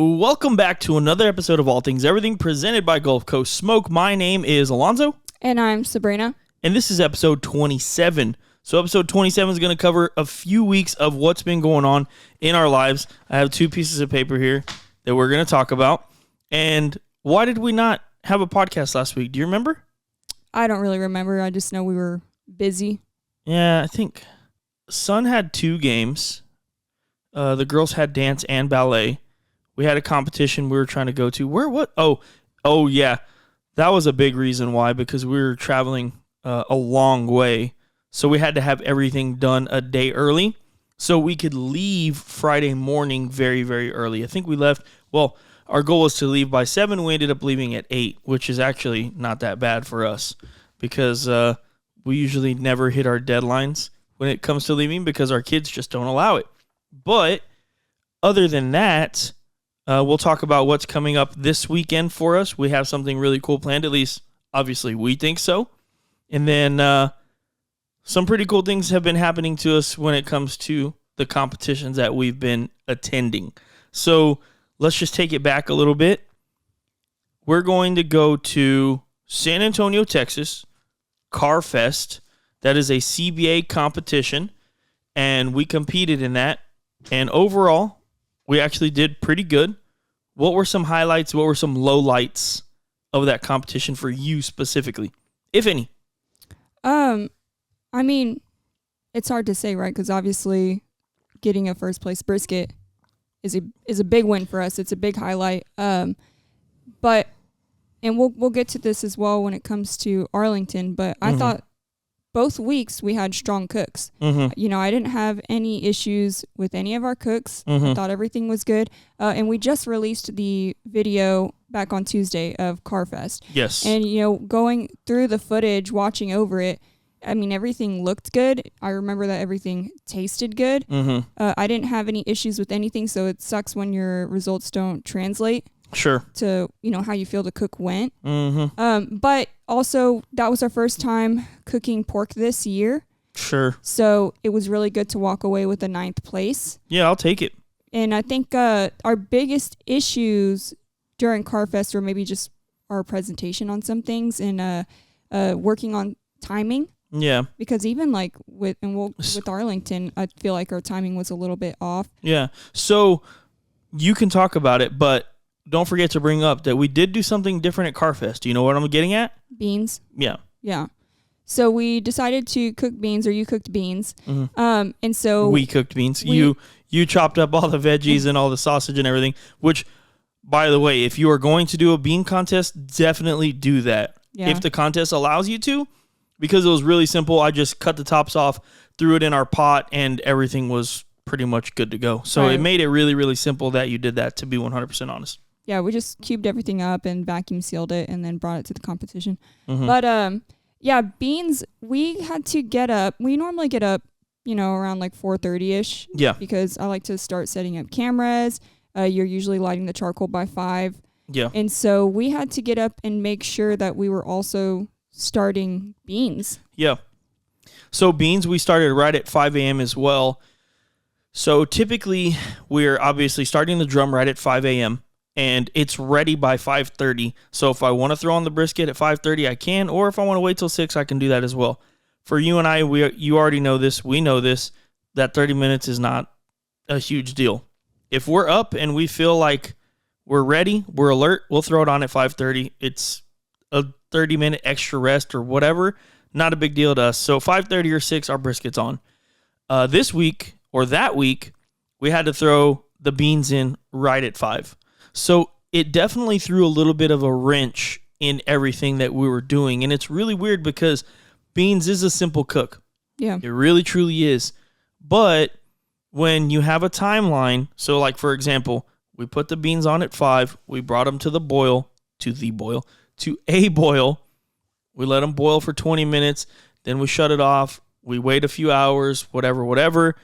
Welcome back to another episode of All Things Everything presented by Gulf Coast Smoke. My name is Alonzo. And I'm Sabrina. And this is episode 27. So episode 27 is going to cover a few weeks of what's been going on in our lives. I have two pieces of paper here that we're going to talk about. And why did we not have a podcast last week? Do you remember? I don't really remember. I just know we were busy. Yeah, I think Sun had 2 games. The girls had dance and ballet. We had a competition we were trying to go to. What? Oh, yeah. That was a big reason why, because we were traveling a long way. So we had to have everything done a day early so we could leave Friday morning very, very early. I think we left, our goal was to leave by 7. We ended up leaving at 8, which is actually not that bad for us because we usually never hit our deadlines when it comes to leaving because our kids just don't allow it. But other than that, we'll talk about what's coming up this weekend for us. We have something really cool planned, at least obviously we think so. And then some pretty cool things have been happening to us when it comes to the competitions that we've been attending. So let's just take it back a little bit. We're going to go to San Antonio, Texas, CarFest. That is a CBA competition, and we competed in that. And overall, we actually did pretty good. What were some highlights? What were some lowlights of that competition for you specifically, if any? I mean, it's hard to say, right? Because obviously, getting a first place brisket is a big win for us. It's a big highlight. But we'll get to this as well when it comes to Arlington. But I thought both weeks we had strong cooks. Mm-hmm. I didn't have any issues with any of our cooks. Mm-hmm. I thought everything was good. And we just released the video back on Tuesday of CarFest. Yes. And, going through the footage, watching over it, I mean, everything looked good. I remember that everything tasted good. Mm-hmm. I didn't have any issues with anything, so it sucks when your results don't translate. Sure. To, how you feel the cook went. Mm-hmm. But also, that was our first time cooking pork this year. Sure. So it was really good to walk away with a 9th place. Yeah, I'll take it. And I think our biggest issues during CarFest were maybe just our presentation on some things and working on timing. Yeah. Because even with Arlington, I feel like our timing was a little bit off. Yeah. So you can talk about it, but don't forget to bring up that we did do something different at CarFest. Do you know what I'm getting at? Beans. Yeah. Yeah. So we decided to cook beans, or you cooked beans. Mm-hmm. And so we cooked beans. You chopped up all the veggies and all the sausage and everything, which, by the way, if you are going to do a bean contest, definitely do that. Yeah. If the contest allows you to, because it was really simple. I just cut the tops off, threw it in our pot, and everything was pretty much good to go. So It made it really, really simple that you did that, to be 100% honest. Yeah, we just cubed everything up and vacuum sealed it and then brought it to the competition. Mm-hmm. But, beans, we had to get up. We normally get up, around 4:30-ish. Yeah. Because I like to start setting up cameras. You're usually lighting the charcoal by 5. Yeah. And so we had to get up and make sure that we were also starting beans. Yeah. So beans, we started right at 5 a.m. as well. So typically, we're obviously starting the drum right at 5 a.m., and it's ready by 5:30. So if I want to throw on the brisket at 5:30, I can, or if I want to wait till 6, I can do that as well. For you and I, you already know this. We know this, that 30 minutes is not a huge deal. If we're up and we feel like we're ready, we're alert, we'll throw it on at 5:30. It's a 30-minute extra rest or whatever, not a big deal to us. So 5:30 or 6, our brisket's on. This week, or that week, we had to throw the beans in right at 5. So it definitely threw a little bit of a wrench in everything that we were doing. And it's really weird because beans is a simple cook. Yeah. It really, truly is. But when you have a timeline, so for example, we put the beans on at 5, we brought them to a boil. We let them boil for 20 minutes. Then we shut it off. We wait a few hours, whatever.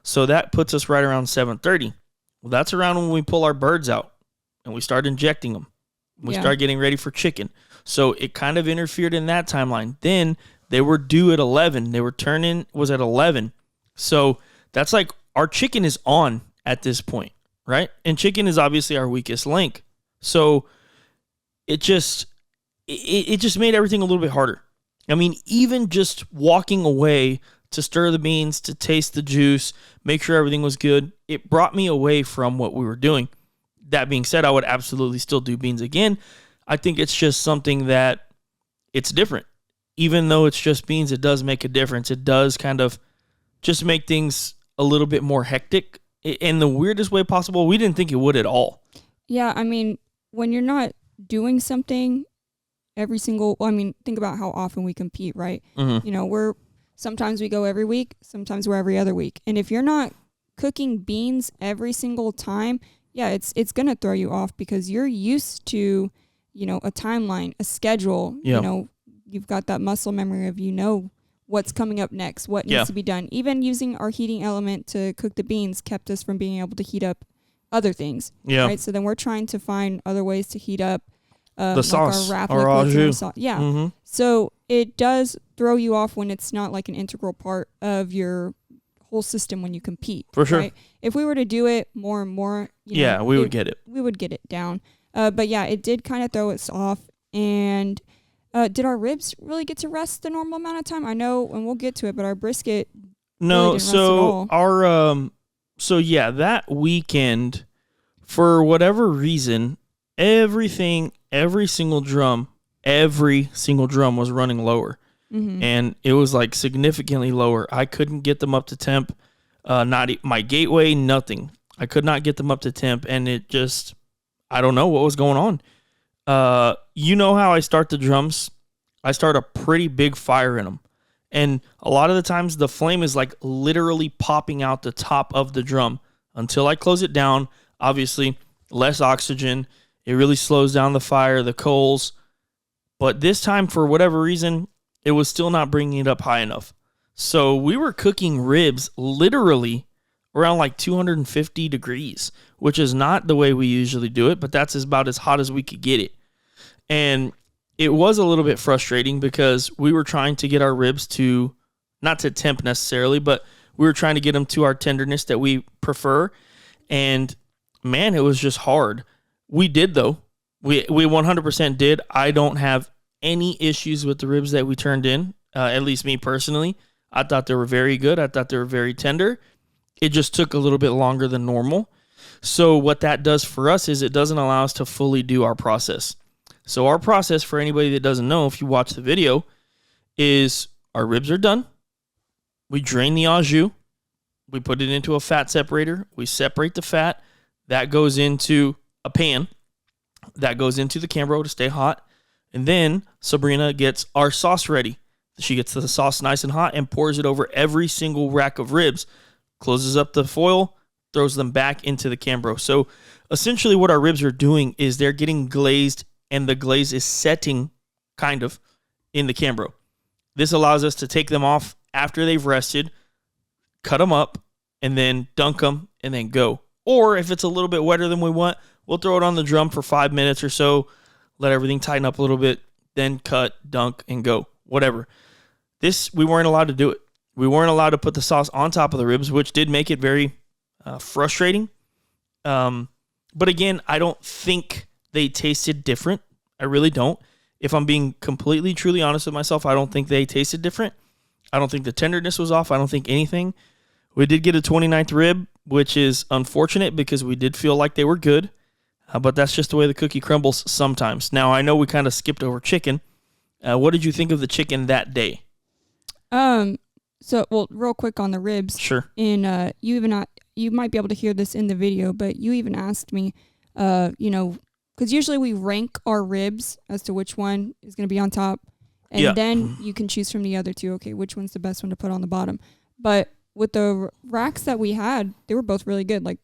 So that puts us right around 7:30. Well, that's around when we pull our birds out and we start injecting them. We start getting ready for chicken. So it kind of interfered in that timeline. Then they were due at 11. They were was at 11. So that's our chicken is on at this point. right? And chicken is obviously our weakest link. So it just made everything a little bit harder. I mean, even just walking away to stir the beans, to taste the juice, make sure everything was good, it brought me away from what we were doing. That being said, I would absolutely still do beans again. I think it's just something that it's different. Even though it's just beans, it does make a difference. It does kind of just make things a little bit more hectic in the weirdest way possible. We didn't think it would at all. Yeah, I mean, when you're not doing something think about how often we compete, right? Mm-hmm. You know, sometimes we go every week, sometimes we're every other week. And if you're not cooking beans every single time, yeah, it's going to throw you off because you're used to, you know, a timeline, a schedule, Yeah. You know, you've got that muscle memory of, you know, what's coming up next, what needs to be done. Even using our heating element to cook the beans kept us from being able to heat up other things. Yeah. Right. So then we're trying to find other ways to heat up the sauce, our wrap our liquids and our au sauce. Yeah. Mm-hmm. So it does throw you off when it's not like an integral part of your whole system when you compete. For sure. Right? If we were to do it more and more, we would get it. We would get it down. But yeah, it did kind of throw us off. And did our ribs really get to rest the normal amount of time? I know, and we'll get to it, but our brisket No, really didn't rest at all. That weekend, for whatever reason, every single drum was running lower. Mm-hmm. And it was like significantly lower. I couldn't get them up to temp. My gateway, nothing. I could not get them up to temp, and it just, I don't know what was going on. You know how I start the drums? I start a pretty big fire in them. And a lot of the times the flame is like literally popping out the top of the drum until I close it down. Obviously, less oxygen. It really slows down the fire, the coals. But this time, for whatever reason, it was still not bringing it up high enough. So we were cooking ribs literally around like 250 degrees, which is not the way we usually do it, but that's about as hot as we could get it. And it was a little bit frustrating because we were trying to get our ribs to, not to temp necessarily, but we were trying to get them to our tenderness that we prefer. And man, it was just hard. We did though. We 100% did. I don't have any issues with the ribs that we turned in, at least me personally. I thought they were very good. I thought they were very tender. It just took a little bit longer than normal. So what that does for us is it doesn't allow us to fully do our process. So our process, for anybody that doesn't know, if you watch the video, is our ribs are done. We drain the au jus. We put it into a fat separator. We separate the fat. That goes into a pan. That goes into the Cambro to stay hot. And then Sabrina gets our sauce ready. She gets the sauce nice and hot and pours it over every single rack of ribs, closes up the foil, throws them back into the Cambro. So essentially what our ribs are doing is they're getting glazed, and the glaze is setting kind of in the Cambro. This allows us to take them off after they've rested, cut them up, and then dunk them and then go. Or if it's a little bit wetter than we want, we'll throw it on the drum for 5 minutes or so, let everything tighten up a little bit, then cut, dunk, and go. Whatever. We weren't allowed to do it. We weren't allowed to put the sauce on top of the ribs, which did make it very frustrating. But again, I don't think they tasted different. I really don't. If I'm being completely, truly honest with myself, I don't think they tasted different. I don't think the tenderness was off. I don't think anything. We did get a 29th rib, which is unfortunate because we did feel like they were good. But that's just the way the cookie crumbles sometimes. Now, I know we kind of skipped over chicken. What did you think of the chicken that day? So real quick on the ribs. Sure. And you might be able to hear this in the video, but you even asked me, because usually we rank our ribs as to which one is going to be on top, and then you can choose from the other two. Okay, which one's the best one to put on the bottom? But with the racks that we had, they were both really good. Like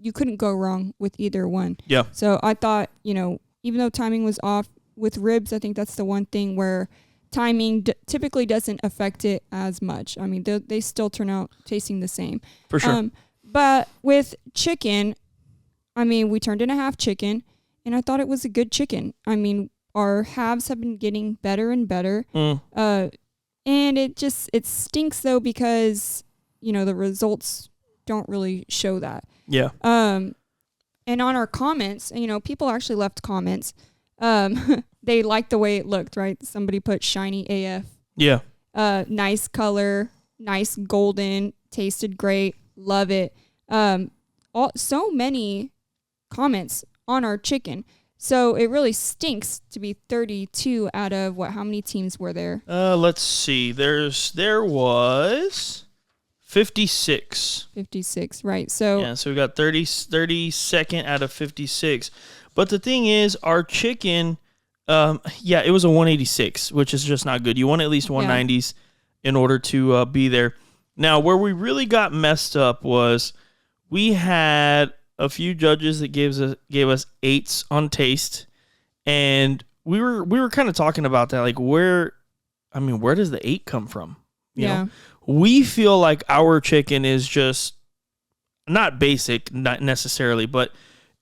you couldn't go wrong with either one. Yeah. So I thought, even though timing was off with ribs, I think that's the one thing where timing typically doesn't affect it as much. I mean, they still turn out tasting the same. For sure. But with chicken, I mean, we turned in a half chicken, and I thought it was a good chicken. I mean, our halves have been getting better and better. And it stinks though because, the results don't really show that. Yeah. And on our comments, people actually left comments. They liked the way it looked, right? Somebody put shiny AF. Yeah. Nice color, nice golden, tasted great, love it. So many comments on our chicken. So it really stinks to be 32 out of how many teams were there? Let's see. There was 56. 56, right. So yeah, so we got 32nd out of 56. But the thing is, our chicken, it was a 186, which is just not good. You want at least 190s in order to be there. Now, where we really got messed up was we had a few judges that gave us 8s on taste, and we were kind of talking about that, like where does the 8 come from? You know? We feel like our chicken is just not basic, not necessarily, but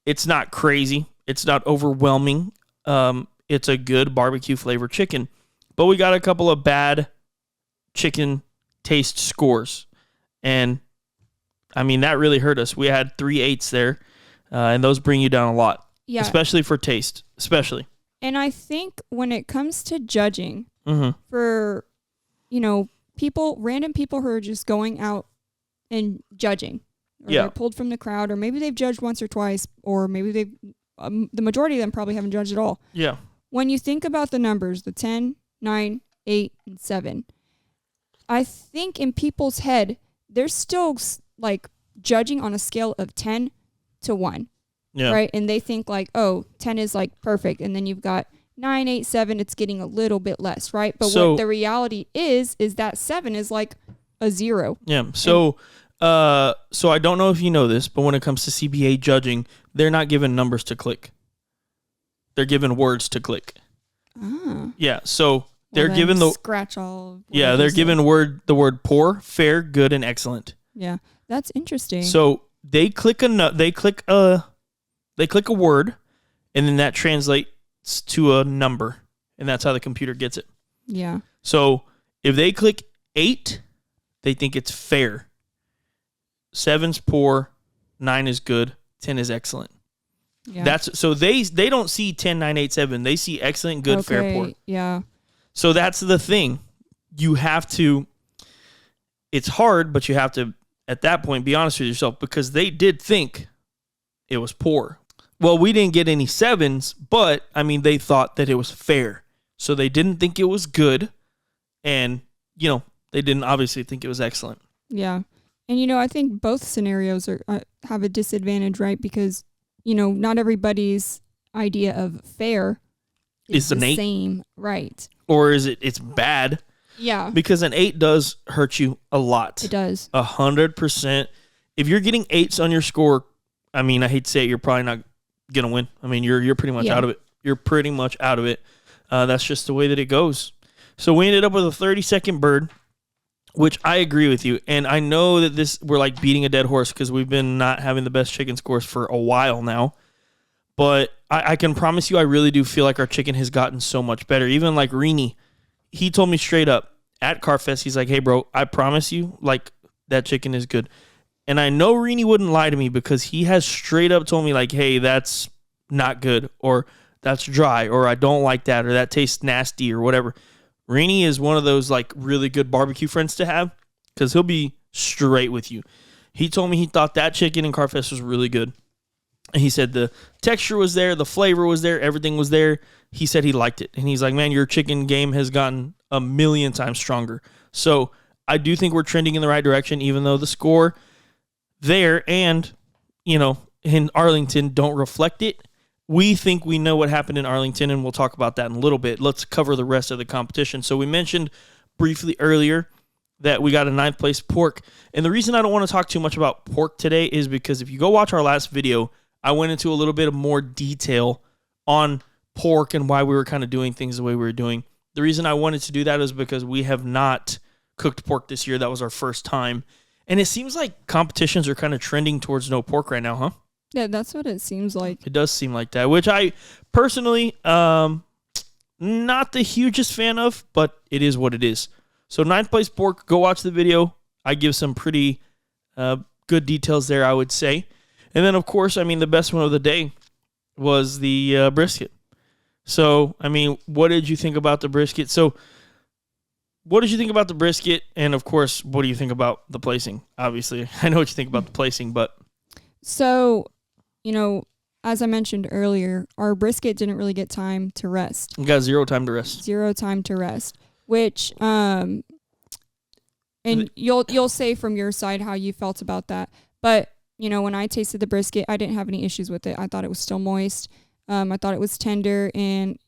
it's not crazy. It's not overwhelming. It's a good barbecue flavored chicken, but we got a couple of bad chicken taste scores, and that really hurt us. We had 3 8s there, and those bring you down a lot, especially for taste, especially. And I think when it comes to judging for, random people who are just going out and judging, or they're pulled from the crowd, or maybe they've judged once or twice, or maybe they've, the majority of them probably haven't judged at all. Yeah. When you think about the numbers, the 10, 9, 8, and 7, I think in people's head, they're still like judging on a scale of 10 to 1. Yeah. Right. And they think like, 10 is like perfect. And then you've got 9, 8, 7, it's getting a little bit less. Right. But what the reality is that 7 is like a 0. Yeah. So I don't know if you know this, but when it comes to CBA judging, they're not given numbers to click. They're given words to click. Ah. Yeah. So they're given the scratch all. Yeah. They're given the word poor, fair, good, and excellent. Yeah. That's interesting. So they click a word, and then that translates to a number, and that's how the computer gets it. Yeah. So if they click 8, they think it's fair. 7's poor, 9 is good, 10 is excellent. Yeah. So they don't see 10, 9, 8, 7. They see excellent, good, fair, poor. Yeah. So that's the thing. You have to. It's hard, but you have to, at that point, be honest with yourself, because they did think it was poor. Well, we didn't get any 7s, but they thought that it was fair. So they didn't think it was good, and they didn't obviously think it was excellent. Yeah. And I think both scenarios have a disadvantage, right? Because not everybody's idea of fair is the same, right? Or is it's bad? Yeah. Because an 8 does hurt you a lot. It does. 100%. If you're getting 8s on your score, I hate to say it, you're probably not gonna win. You're pretty much out of it. You're pretty much out of it. That's just the way that it goes. So we ended up with a 30-second bird, which I agree with you. And I know that we're like beating a dead horse because we've been not having the best chicken scores for a while now. But I can promise you, I really do feel like our chicken has gotten so much better. Even like Rini, he told me straight up at CarFest, he's like, hey, bro, I promise you, like, that chicken is good. And I know Rini wouldn't lie to me because he has straight up told me, like, hey, that's not good, or that's dry, or I don't like that, or that tastes nasty, or whatever. Rini is one of those, like, really good barbecue friends to have because he'll be straight with you. He told me he thought that chicken in CarFest was really good. And he said the texture was there, the flavor was there, everything was there. He said he liked it. And he's like, man, your chicken game has gotten 1,000,000 times stronger. So I do think we're trending in the right direction, even though the score there and, in Arlington don't reflect it. We think we know what happened in Arlington, and we'll talk about that in a little bit. Let's cover the rest of the competition. So we mentioned briefly earlier that we got a 9th place pork. And the reason I don't want to talk too much about pork today is because if you go watch our last video, I went into a little bit of more detail on pork and why we were kind of doing things the way we were doing. The reason I wanted to do that is because we have not cooked pork this year. That was our first time. And it seems like competitions are kind of trending towards no pork right now, huh? Yeah, that's what it seems like. It does seem like that, which I personally not the hugest fan of, but it is what it is. So 9th place pork, go watch the video. I give some pretty good details there, I would say. And then, of course, I mean, the best one of the day was the brisket. So, I mean, what did you think about the brisket? So, what did you think about the brisket? And, of course, what do you think about the placing? Obviously, I know what you think about the placing, but... So, as I mentioned earlier, our brisket didn't really get time to rest. We got 0 time to rest. 0 time to rest, which... and you'll say from your side how you felt about that. But, when I tasted the brisket, I didn't have any issues with it. I thought it was still moist. I thought it was tender. And,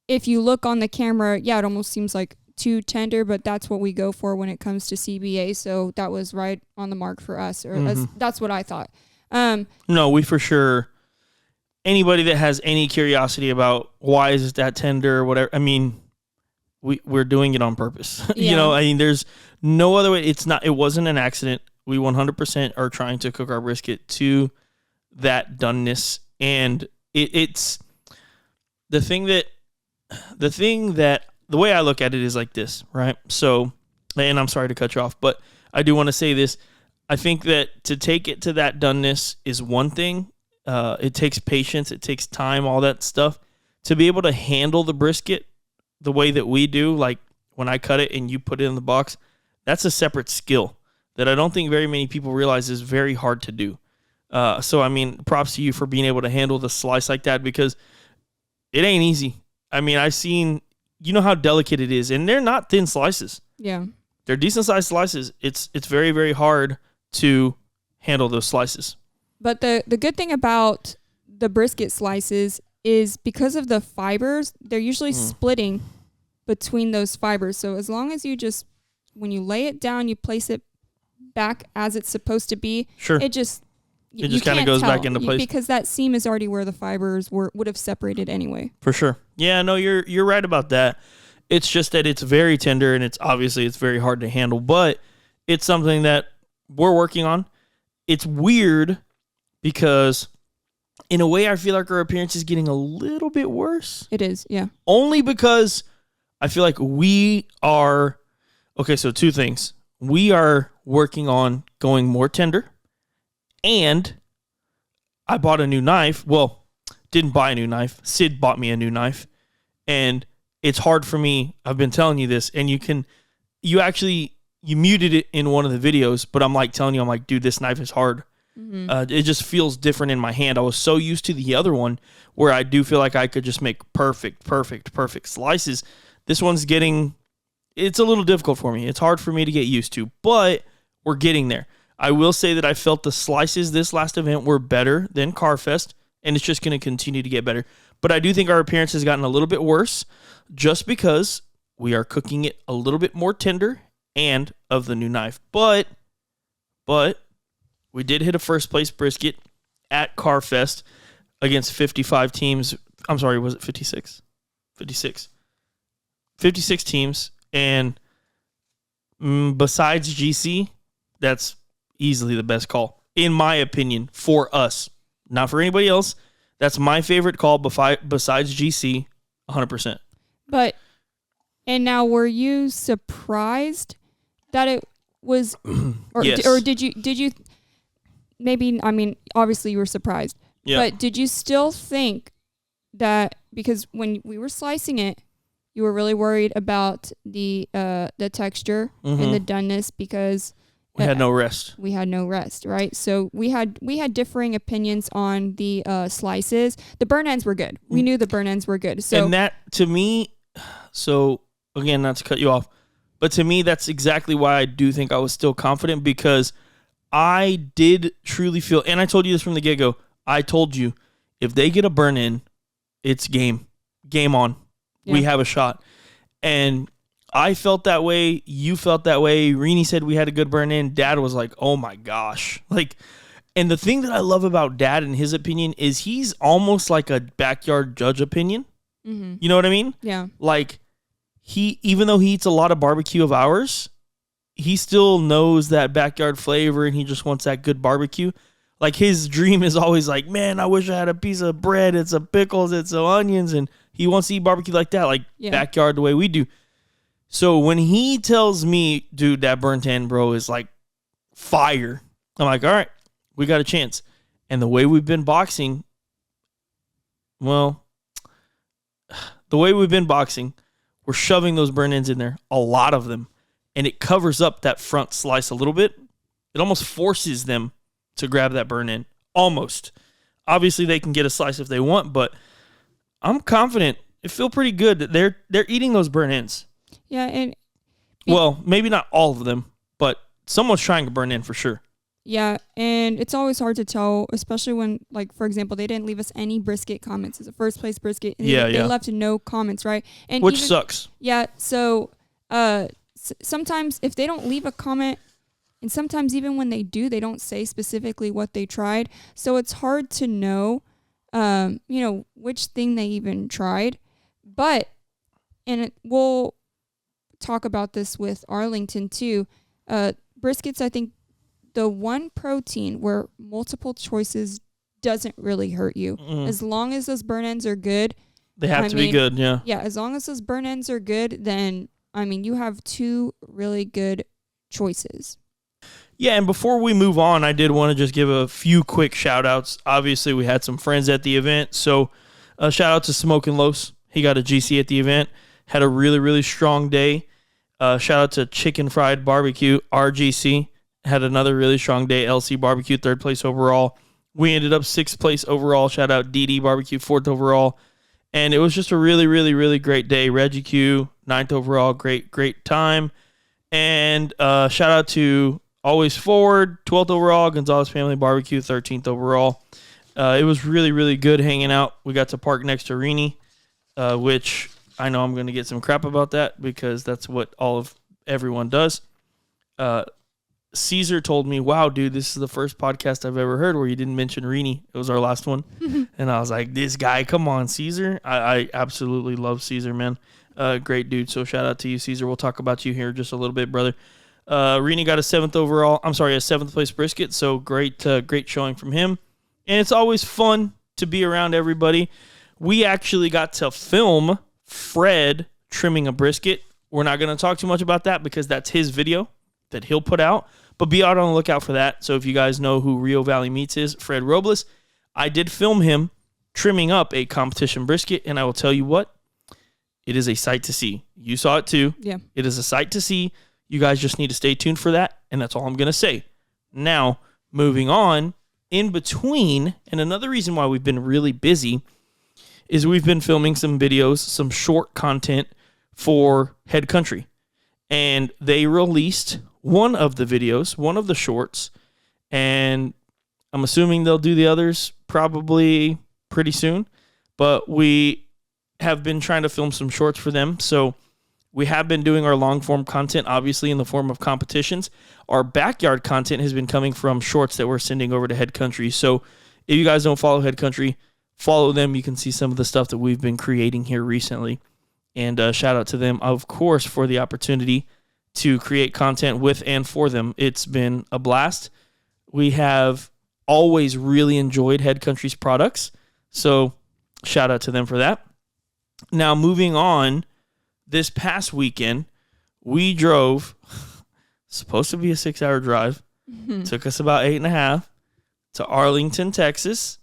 if you look on the camera, it almost seems like too tender, but that's what we go for when it comes to CBA. So that was right on the mark for us. Or that's what I thought. No, we for sure... Anybody that has any curiosity about why is it that tender or whatever, I mean... We're doing it on purpose. Yeah. There's no other way. It wasn't an accident. We 100% are trying to cook our brisket to that doneness. And it's the way I look at it is like this, right? So, and I'm sorry to cut you off, but I do want to say this. I think that to take it to that doneness is one thing. It takes patience. It takes time, all that stuff. To be able to handle the brisket the way that we do, like when I cut it and you put it in the box, that's a separate skill that I don't think very many people realize is very hard to do. So, I mean, props to you for being able to handle the slice like that because it ain't easy. I mean, I've seen, how delicate it is, and they're not thin slices. Yeah. They're decent sized slices. It's very, very hard to handle those slices. But the good thing about the brisket slices is because of the fibers, they're usually splitting between those fibers. So as long as you when you lay it down, you place it back as it's supposed to be. Sure. It just kind of goes back into place. Because that seam is already where the fibers would have separated anyway. For sure. Yeah, no, you're right about that. It's just that it's very tender and it's very hard to handle, but it's something that we're working on. It's weird because in a way, I feel like our appearance is getting a little bit worse. It is, yeah. Only because I feel like we are... Okay, so 2 things. We are working on going more tender, and I bought a new knife. Well, didn't buy a new knife. Sid bought me a new knife, and it's hard for me. I've been telling you this, and you muted it in one of the videos, but I'm like telling you, dude, this knife is hard. Mm-hmm. It just feels different in my hand. I was so used to the other one where I do feel like I could just make perfect slices. This one's it's a little difficult for me. It's hard for me to get used to, but we're getting there. I will say that I felt the slices this last event were better than CarFest, and it's just going to continue to get better. But I do think our appearance has gotten a little bit worse just because we are cooking it a little bit more tender and of the new knife. But we did hit a first place brisket at CarFest against 55 teams. I'm sorry, was it 56? 56. 56 teams. And besides GC, that's easily the best call, in my opinion, for us. Not for anybody else. That's my favorite call besides GC, 100%. And now, were you surprised that it was, yes. Or did you? Maybe, I mean, obviously you were surprised. Yeah. But did you still think that, because when we were slicing it, you were really worried about the texture and the doneness because we had no rest. We had no rest, right? So we had differing opinions on the slices. The burn ends were good. We knew the burn ends were good. So, and that, to me, so again, not to cut you off, but to me, that's exactly why I do think I was still confident, because I did truly feel, and I told you this from the get-go, I told you, if they get a burn in, it's game on. Yeah. We have a shot. And I felt that way. You felt that way. Rini said we had a good burn in. Dad was like, oh my gosh. And the thing that I love about Dad and his opinion is he's almost like a backyard judge opinion. Mm-hmm. You know what I mean? Yeah. Even though he eats a lot of barbecue of ours, he still knows that backyard flavor and he just wants that good barbecue. His dream is always man, I wish I had a piece of bread. It's some pickles, it's some onions, and he wants to eat barbecue like that, backyard the way we do. So when he tells me, dude, that burnt end, bro, is fire, I'm like, all right, We got a chance. And the way we've been boxing, we're shoving those burn ends in there, a lot of them, and it covers up that front slice a little bit. It almost forces them to grab that burn end. Almost. Obviously, they can get a slice if they want, but I'm confident. It feels pretty good that they're eating those burn ends. Yeah, and maybe not all of them, but someone's trying to burn in for sure. Yeah, and it's always hard to tell, especially when, like, for example, they didn't leave us any brisket comments. It's a first place brisket. And they left no comments, right? And which sucks. Yeah, so sometimes if they don't leave a comment, and sometimes even when they do, they don't say specifically what they tried. So it's hard to know, which thing they even tried. But, we'll talk about this with Arlington too. Briskets, I think, the one protein where multiple choices doesn't really hurt you. As long as those burn ends are good. They have to be good, yeah. Yeah, as long as those burn ends are good, then, you have two really good choices. Yeah, and before we move on, I did want to just give a few quick shout-outs. Obviously, we had some friends at the event, so shout-out to Smokin' Los. He got a GC at the event. Had a really, really strong day. Shout-out to Chicken Fried Barbecue, RGC. Had another really strong day. LC Barbecue, 3rd place overall. We ended up 6th place overall. Shout out DD Barbecue, 4th overall. And it was just a really, really, really great day. Reggie Q, 9th overall. Great time. And shout out to Always Forward, 12th overall. Gonzalez Family Barbecue, 13th overall. It was really, really good hanging out. We got to park next to Rini, which I know I'm going to get some crap about that because that's what everyone does. Caesar told me, wow, dude, this is the first podcast I've ever heard where you didn't mention Rini. It was our last one. And I was like, this guy, come on, Caesar. I absolutely love Caesar, man. Great dude. So shout out to you, Caesar. We'll talk about you here just a little bit, brother. Rini got a 7th place brisket. So great showing from him. And it's always fun to be around everybody. We actually got to film Fred trimming a brisket. We're not going to talk too much about that because that's his video that he'll put out. But be out on the lookout for that. So if you guys know who Rio Valley Meats is, Fred Robles, I did film him trimming up a competition brisket, and I will tell you what, it is a sight to see. You saw it too. Yeah. It is a sight to see. You guys just need to stay tuned for that, and that's all I'm going to say. Now, moving on, in between, and another reason why we've been really busy is we've been filming some videos, some short content for Head Country. And they released one of the videos, one of the shorts, and I'm assuming they'll do the others probably pretty soon. But we have been trying to film some shorts for them. So we have been doing our long-form content, obviously, in the form of competitions. Our backyard content has been coming from shorts that we're sending over to Head Country. So if you guys don't follow Head Country, follow them. You can see some of the stuff that we've been creating here recently. And shout out to them, of course, for the opportunity to create content with and for them. It's been a blast. We have always really enjoyed Head Country's products. So shout out to them for that. Now, moving on, this past weekend, we drove, supposed to be a 6-hour drive, took us about 8.5 to Arlington, Texas,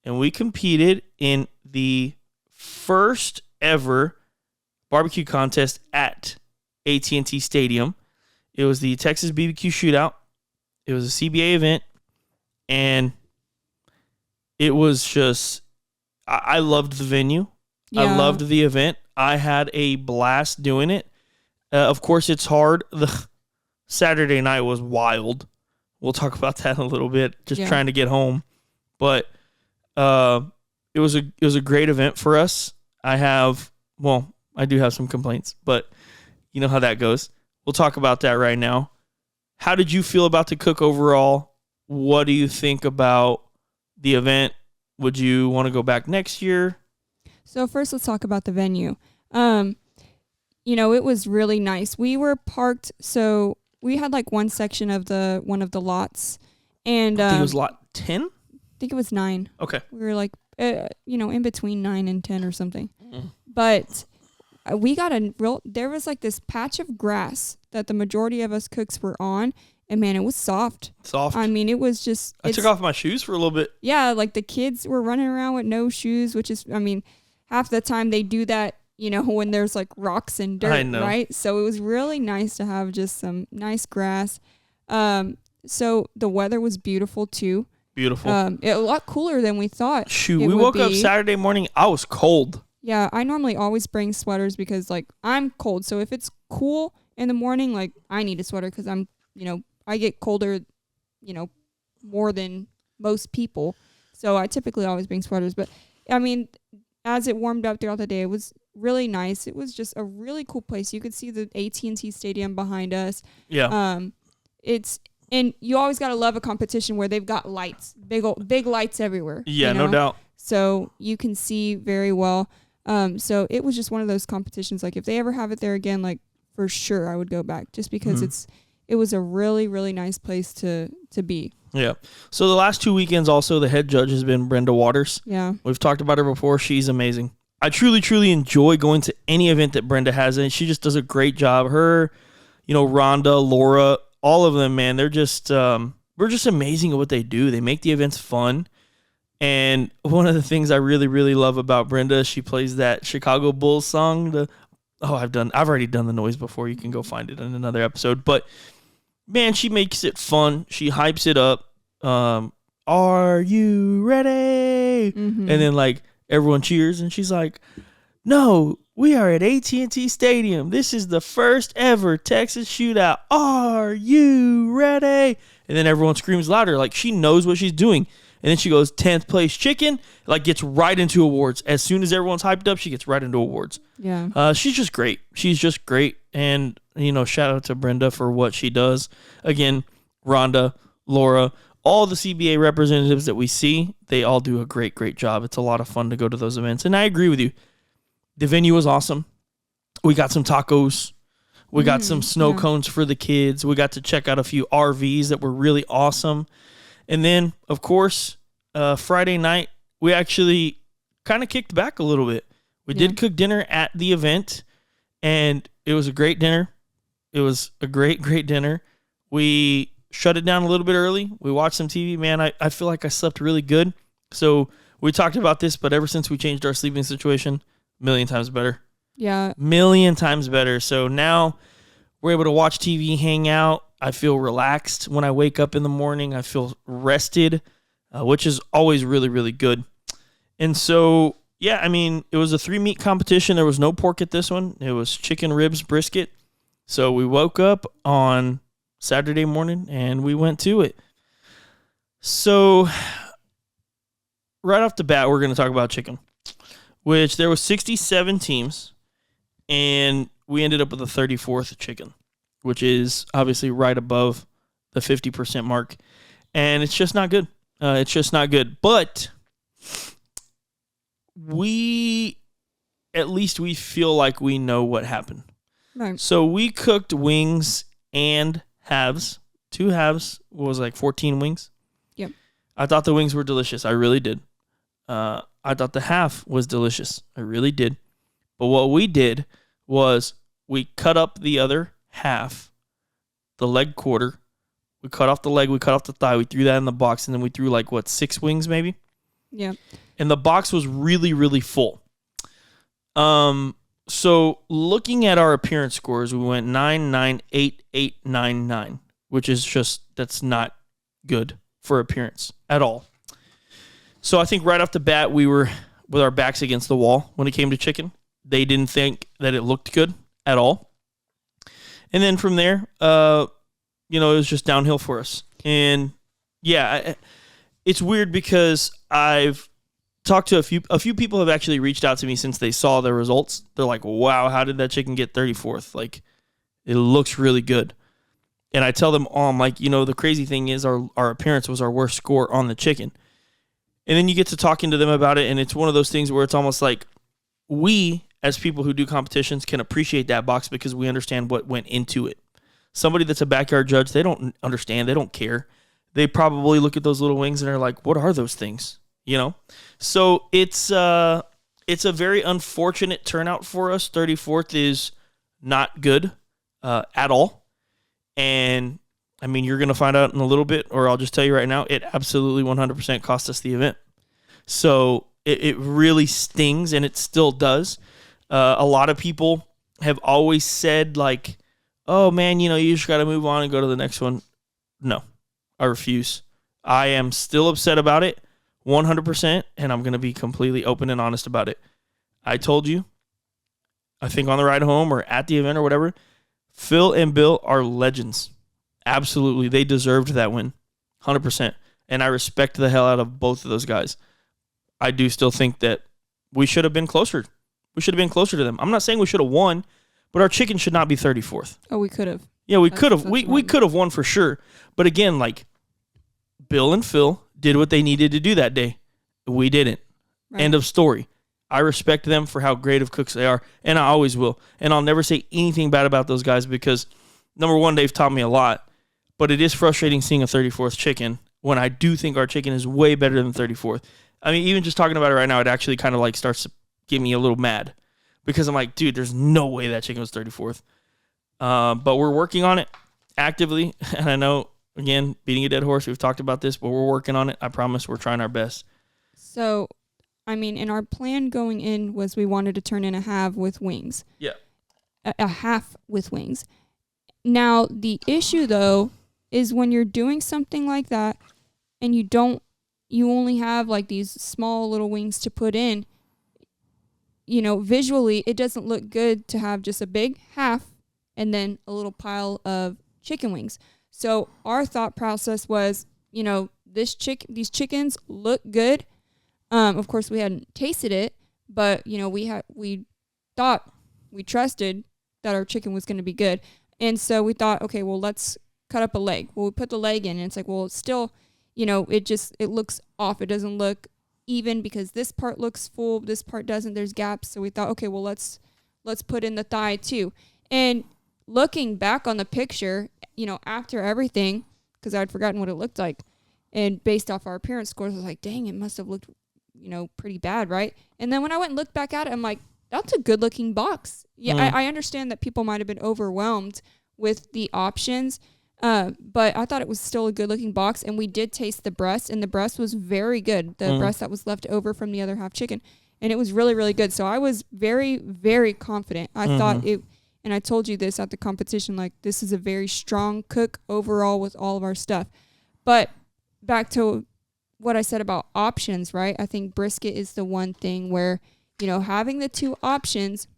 and we competed in the first ever barbecue contest at AT&T Stadium. It was the Texas BBQ Shootout. It was a CBA event, and it was just, I loved the venue. Yeah. I loved the event. I had a blast doing it. Of course, it's hard. The Saturday night was wild. We'll talk about that in a little bit, just trying to get home. But it was a great event for us. I do have some complaints, but you know how that goes. We'll talk about that right now. How did you feel about the cook overall? What do you think about the event? Would you want to go back next year? So first, let's talk about the venue. It was really nice. We were parked, so we had like one section of one of the lots, and I think it was lot 10. I think it was 9. Okay, we were like, in between 9 and 10 or something. But we got there was like this patch of grass that the majority of us cooks were on, And man, it was soft. Soft. I mean, it was just. I took off my shoes for a little bit. Yeah, like the kids were running around with no shoes, which is, I mean, half the time they do that, you know, when there's like rocks and dirt, I know. right? So it was really nice to have just some nice grass. So the weather was beautiful too. Beautiful. A lot cooler than we thought. Shoot, we woke up Saturday morning. I was cold. Yeah, I normally always bring sweaters because like I'm cold. So if it's cool in the morning, like I need a sweater because I'm, you know, I get colder, you know, more than most people. So I typically always bring sweaters. But I mean, as it warmed up throughout the day, it was really nice. It was just a really cool place. You could see the AT&T Stadium behind us. Yeah. And you always got to love a competition where they've got lights, big lights everywhere. Yeah, you know? no doubt. So you can see very well. So it was just one of those competitions. Like if they ever have it there again, like for sure I would go back just because it was a really, really nice place to be. Yeah. So the last 2 weekends also, the head judge has been Brenda Waters. Yeah. We've talked about her before. She's amazing. I truly, truly enjoy going to any event that Brenda has, and she just does a great job. Her, you know, Rhonda, Laura, all of them, man, they're just, we're just amazing at what they do. They make the events fun. And one of the things I really, really love about Brenda, she plays that Chicago Bulls song. I've already done the noise before. You can go find it in another episode. But man, she makes it fun. She hypes it up. Are you ready? Mm-hmm. And then like everyone cheers, and she's like, "No, we are at AT&T Stadium. This is the first ever Texas Shootout. Are you ready?" And then everyone screams louder, like she knows what she's doing. And then she goes 10th place chicken, like gets right into awards. As soon as everyone's hyped up, she gets right into awards. Yeah. She's just great. She's just great. And, you know, shout out to Brenda for what she does. Again, Rhonda, Laura, all the CBA representatives that we see, they all do a great, great job. It's a lot of fun to go to those events. And I agree with you. The venue was awesome. We got some tacos. We got some snow cones for the kids. We got to check out a few RVs that were really awesome. And then, of course, Friday night, we actually kind of kicked back a little bit. We did cook dinner at the event, and it was a great dinner. It was a great, great dinner. We shut it down a little bit early. We watched some TV. Man, I feel like I slept really good. So we talked about this, but ever since we changed our sleeping situation, a million times better. Yeah. Million times better. So now we're able to watch TV, hang out. I feel relaxed when I wake up in the morning. I feel rested, which is always really, really good. And so, yeah, I mean, it was a 3-meat competition. There was no pork at this one. It was chicken, ribs, brisket. So we woke up on Saturday morning and we went to it. So right off the bat, we're going to talk about chicken, which there was 67 teams, and we ended up with the 34th chicken, which is obviously right above the 50% mark. And it's just not good. It's just not good. But at least we feel like we know what happened. Right. So we cooked wings and halves. 2 halves was like 14 wings. Yep. I thought the wings were delicious. I really did. I thought the half was delicious. I really did. But what we did was we cut up the other half, the leg quarter. We cut off the leg, we cut off the thigh, we threw that in the box, and then we threw 6 wings maybe? Yeah. And the box was really, really full. So looking at our appearance scores, we went 9, 9, 8, 8, 9, 9, which is just, that's not good for appearance at all. So I think right off the bat, we were with our backs against the wall when it came to chicken. They didn't think that it looked good at all. And then from there, it was just downhill for us. And yeah, it's weird because I've talked to a few people have actually reached out to me since they saw the results. They're like, wow, how did that chicken get 34th? Like, it looks really good. And I tell them, I'm like, the crazy thing is our appearance was our worst score on the chicken. And then you get to talking to them about it, and it's one of those things where it's almost like we, as people who do competitions, can appreciate that box because we understand what went into it. Somebody that's a backyard judge, they don't understand. They don't care. They probably look at those little wings and are like, what are those things? So it's a very unfortunate turnout for us. 34th is not good at all. And I mean, you're going to find out in a little bit, or I'll just tell you right now, it absolutely 100% cost us the event. So it really stings, and it still does. A lot of people have always said, like, oh, man, you just got to move on and go to the next one. No, I refuse. I am still upset about it, 100%, and I'm going to be completely open and honest about it. I told you, I think on the ride home or at the event or whatever, Phil and Bill are legends. Absolutely. They deserved that win, 100%. And I respect the hell out of both of those guys. I do still think that we should have been closer. We should have been closer to them. I'm not saying we should have won, but our chicken should not be 34th. Oh, we could have. Yeah, we could have. We could have won for sure. But again, like, Bill and Phil did what they needed to do that day. We didn't. Right. End of story. I respect them for how great of cooks they are, and I always will. And I'll never say anything bad about those guys because, number one, they've taught me a lot. But it is frustrating seeing a 34th chicken when I do think our chicken is way better than 34th. I mean, even just talking about it right now, it actually kind of like starts to get me a little mad because I'm like, dude, there's no way that chicken was 34th. But we're working on it actively. And I know, again, beating a dead horse, we've talked about this, but we're working on it. I promise we're trying our best. So, I mean, and our plan going in was we wanted to turn in a half with wings. Yeah. A half with wings. Now, the issue, though, is when you're doing something like that and you only have like these small little wings to put in, visually, it doesn't look good to have just a big half and then a little pile of chicken wings. So our thought process was, these chickens look good. Of course, we hadn't tasted it, but we trusted that our chicken was going to be good, and so we thought, okay, well, let's cut up a leg. Well, we put the leg in, and it's like, well, it's still, it looks off. It doesn't look even because this part looks full, this part doesn't. There's gaps. So we thought, okay, well, let's put in the thigh too. And looking back on the picture, after everything, because I'd forgotten what it looked like, and based off our appearance scores, I was like, dang, it must have looked, pretty bad, right? And then when I went and looked back at it, I'm like, that's a good looking box. Yeah, I understand that people might have been overwhelmed with the options, but I thought it was still a good looking box. And we did taste the breast, and the breast was very good. The breast that was left over from the other half chicken, and it was really, really good. So I was very, very confident. I thought it, and I told you this at the competition, like, this is a very strong cook overall with all of our stuff. But back to what I said about options, right? I think brisket is the one thing where, having the two options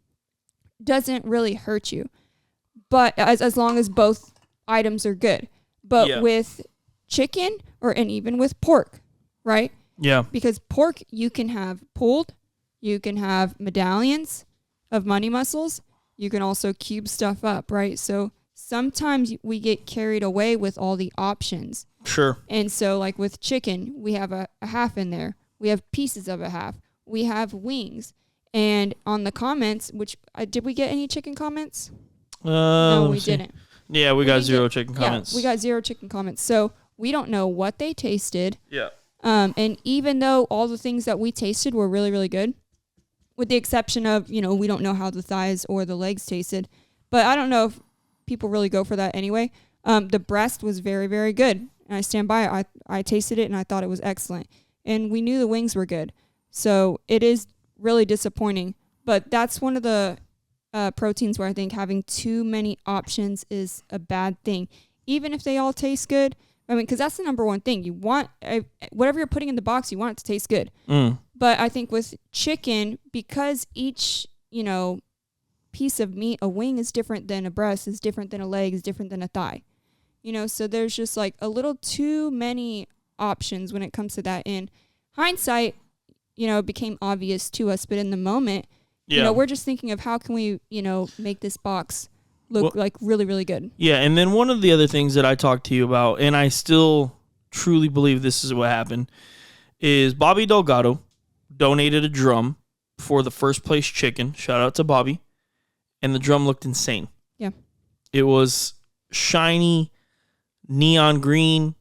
doesn't really hurt you, but as long as both items are good. But with chicken and even with pork, right? Yeah. Because pork, you can have pulled, you can have medallions of money mussels, you can also cube stuff up, right? So sometimes we get carried away with all the options. Sure. And so, like with chicken, we have a half in there. We have pieces of a half. We have wings. And on the comments, which did we get any chicken comments? No, we didn't. Yeah, we got zero chicken comments. Yeah, we got zero chicken comments. So we don't know what they tasted. Yeah. And even though all the things that we tasted were really, really good, with the exception of, we don't know how the thighs or the legs tasted. But I don't know if people really go for that anyway. The breast was very, very good. And I stand by it. I tasted it, and I thought it was excellent. And we knew the wings were good. So it is really disappointing. But that's one of the proteins where I think having too many options is a bad thing. Even if they all taste good. I mean, because that's the number one thing. You want, whatever you're putting in the box, you want it to taste good. But I think with chicken, because each, piece of meat, a wing is different than a breast, is different than a leg, is different than a thigh. So there's just like a little too many options when it comes to that. In hindsight, it became obvious to us, but in the moment, we're just thinking of how can we, make this box look like really, really good. Yeah, and then one of the other things that I talked to you about, and I still truly believe this is what happened, is Bobby Delgado donated a drum for the first place chicken. Shout out to Bobby. And the drum looked insane. Yeah. It was shiny, neon green,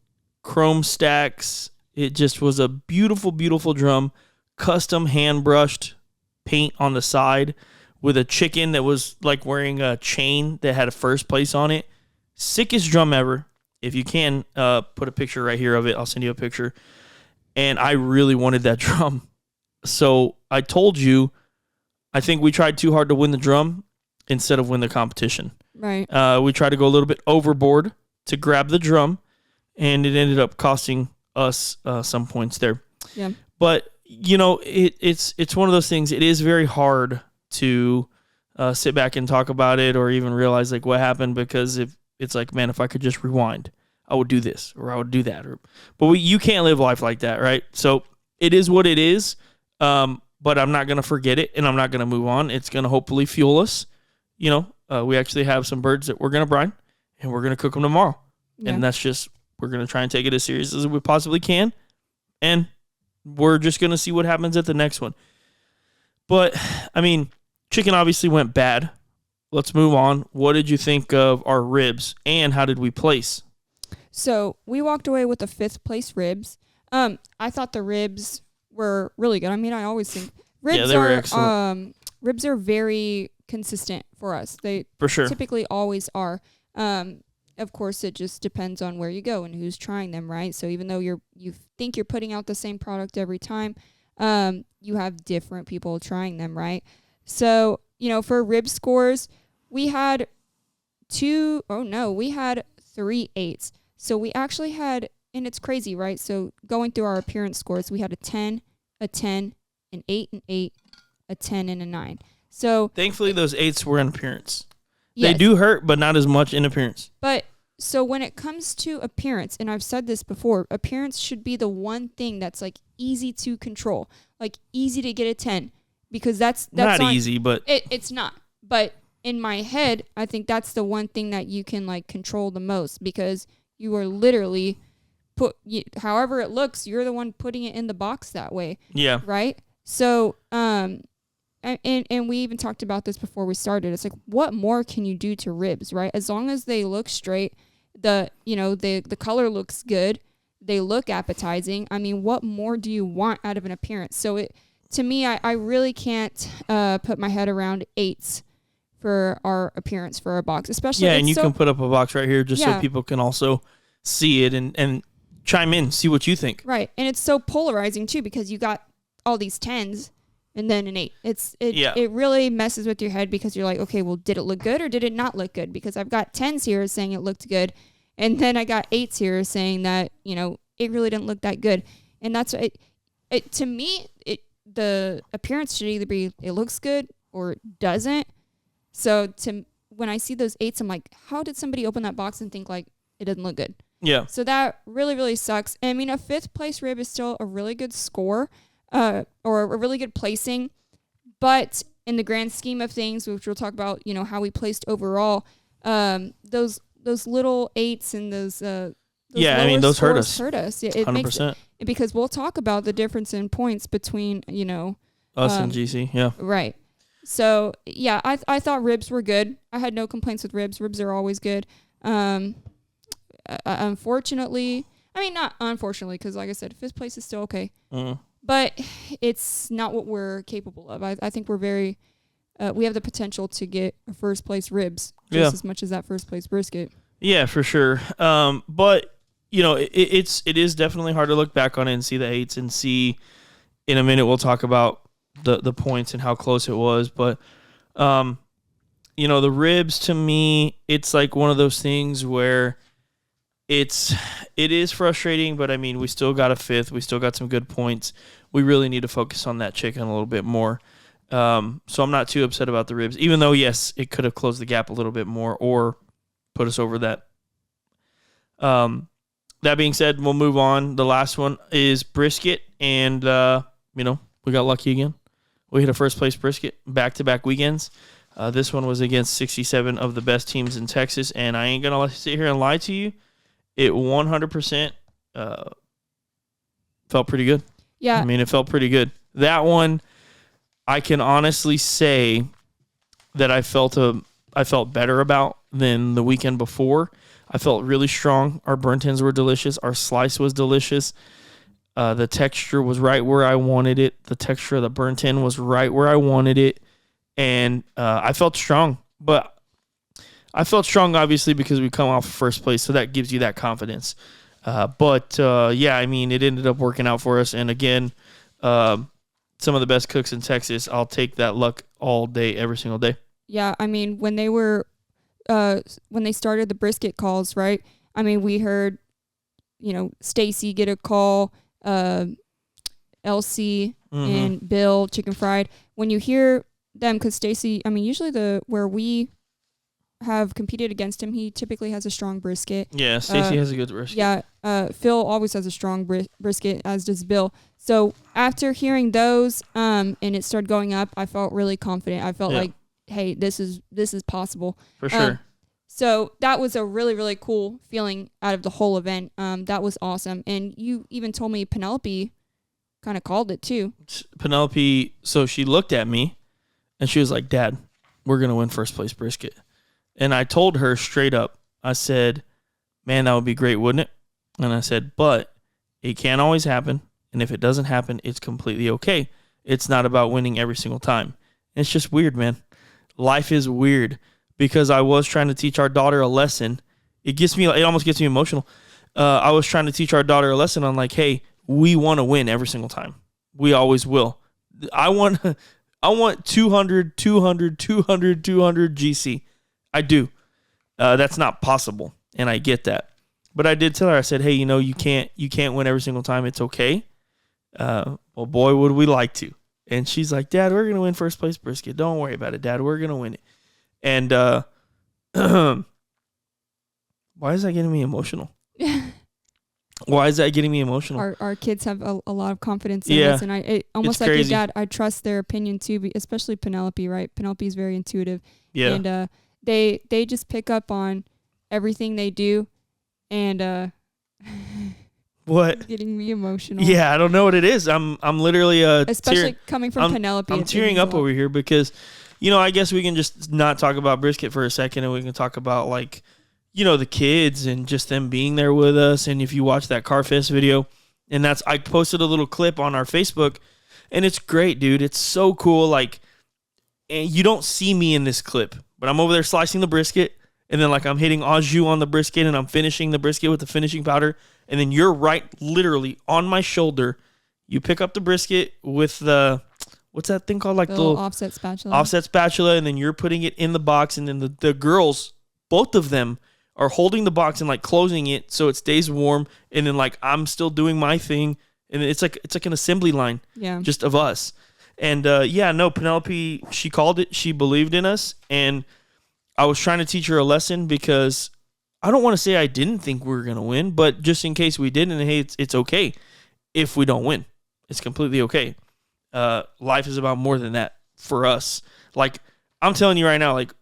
chrome stacks. It just was a beautiful, beautiful drum. Custom hand brushed paint on the side with a chicken that was like wearing a chain that had a first place on it. Sickest drum ever. if you can, put a picture right here of it. I'll send you a picture. And I really wanted that drum. So I told you, I think we tried too hard to win the drum instead of win the competition. Right. We tried to go a little bit overboard to grab the drum, and it ended up costing us some points there. Yeah. But, it's one of those things. It is very hard to sit back and talk about it or even realize like what happened, because if it's like, man, if I could just rewind, I would do this or I would do that. But you can't live life like that, right? So it is what it is, but I'm not going to forget it, and I'm not going to move on. It's going to hopefully fuel us. We actually have some birds that we're going to brine, and we're going to cook them tomorrow. Yeah. And that's just, we're going to try and take it as serious as we possibly can, and we're just going to see what happens at the next one. But, I mean, chicken obviously went bad. Let's move on. What did you think of our ribs, and how did we place? So we walked away with the 5th place ribs. I thought the ribs were really good. I mean, I always think ribs they were excellent. Ribs are very consistent for us. They for sure typically always are. Of course, it just depends on where you go and who's trying them, right? So even though you think you're putting out the same product every time, you have different people trying them, right? So, for rib scores, we had 3 8s. So we actually had, and it's crazy, right? So going through our appearance scores, we had a 10, a 10, an 8 and 8, a 10 and a 9. So thankfully those 8s were in appearance. Yes. They do hurt, but not as much in appearance. But so when it comes to appearance, and I've said this before, appearance should be the one thing that's like easy to control, like easy to get a 10, because that's not easy, but it's not. But in my head, I think that's the one thing that you can like control the most, because you are literally however it looks, you're the one putting it in the box that way. Yeah. Right. So, and we even talked about this before we started. It's like, what more can you do to ribs, right? As long as they look straight, the color looks good, they look appetizing. I mean, what more do you want out of an appearance? So to me, I really can't put my head around 8s for our appearance for our box, especially. Yeah, and you can put up a box right here just so people can also see it and chime in, see what you think. Right, and it's so polarizing too, because you got all these 10s and then an 8. It really messes with your head, because you're like, okay, well, did it look good or did it not look good? Because I've got 10s here saying it looked good, and then I got 8s here saying that it really didn't look that good. And that's it to me. The appearance should either be it looks good or it doesn't. So when I see those 8s, I'm like, how did somebody open that box and think like it doesn't look good? Yeah. So that really, really sucks. I mean, a 5th place rib is still a really good score, or a really good placing. But in the grand scheme of things, which we'll talk about, how we placed overall, those little 8s and those those hurt us. Yeah, it 100%. makes, because we'll talk about the difference in points between, us and GC. Yeah. Right. So, yeah, I thought ribs were good. I had no complaints with ribs. Ribs are always good. Unfortunately, I mean, not unfortunately, because like I said, 5th place is still okay. But it's not what we're capable of. I think we're very, we have the potential to get a 1st place ribs just as much as that 1st place brisket. Yeah, for sure. But, it is definitely hard to look back on it and see the 8s and see, in a minute we'll talk about the points and how close it was. But, the ribs, to me, it's like one of those things where it is frustrating, but I mean, we still got a 5th. We still got some good points. We really need to focus on that chicken a little bit more. So I'm not too upset about the ribs, even though, yes, it could have closed the gap a little bit more or put us over that. That being said, we'll move on. The last one is brisket, and, we got lucky again. We hit a 1st place brisket back-to-back weekends. This one was against 67 of the best teams in Texas, and I ain't going to sit here and lie to you. It 100% felt pretty good. Yeah. I mean, it felt pretty good. That one, I can honestly say that I felt better about than the weekend before. I felt really strong. Our burnt ends were delicious. Our slice was delicious. The texture was right where I wanted it. The texture of the burnt end was right where I wanted it. And I felt strong. But I felt strong, obviously, because we come off first place, so that gives you that confidence. But yeah, I mean, it ended up working out for us. And again, some of the best cooks in Texas. I'll take that luck all day, every single day. Yeah, I mean, when they started the brisket calls, right? I mean, we heard, Stacy get a call, Elsie and Bill Chicken Fried. When you hear them, because Stacy, I mean, usually where we have competed against him, he typically has a strong brisket. Yeah, Stacy has a good brisket. Yeah, Phil always has a strong brisket, as does Bill. So after hearing those, and it started going up, I felt really confident. I felt like, hey, this is possible. For sure. So that was a really, really cool feeling out of the whole event. That was awesome. And you even told me Penelope kind of called it too. Penelope, so she looked at me and she was like, Dad, we're going to win first place brisket. And I told her straight up, I said, man, that would be great, wouldn't it? And I said, but it can't always happen. And if it doesn't happen, it's completely okay. It's not about winning every single time. It's just weird, man. Life is weird because I was trying to teach our daughter a lesson. It almost gets me emotional. I was trying to teach our daughter a lesson on like, hey, we want to win every single time. We always will. I want 200 GC. I do. That's not possible, and I get that. But I did tell her, I said, hey, you can't win every single time. It's okay. Well, boy, would we like to. And she's like, Dad, we're going to win first place brisket. Don't worry about it, Dad. We're going to win it. And why is that getting me emotional? Why is that getting me emotional? Our kids have a lot of confidence in us. And almost like crazy. your dad, I trust their opinion too, especially Penelope, right? Penelope is very intuitive. Yeah. And they just pick up on everything they do. And what? Getting me emotional. Yeah, I don't know what it is. I'm literally especially coming from Penelope. I'm tearing up over here because, I guess we can just not talk about brisket for a second and we can talk about like, the kids and just them being there with us. And if you watch that CarFest video, and I posted a little clip on our Facebook, and it's great, dude. It's so cool. Like, and you don't see me in this clip, but I'm over there slicing the brisket, and then like I'm hitting au jus on the brisket, and I'm finishing the brisket with the finishing powder, and then you're right, literally on my shoulder. You pick up the brisket with the what's that thing called? Like the little offset spatula. Offset spatula, and then you're putting it in the box, and then the girls, both of them, are holding the box and like closing it so it stays warm, and then like I'm still doing my thing, and it's like an assembly line, just of us. And Penelope, she called it. She believed in us, and I was trying to teach her a lesson because I don't want to say I didn't think we were gonna win, but just in case we didn't, and hey, it's okay if we don't win. It's completely okay. Life is about more than that for us. Like I'm telling you right now, like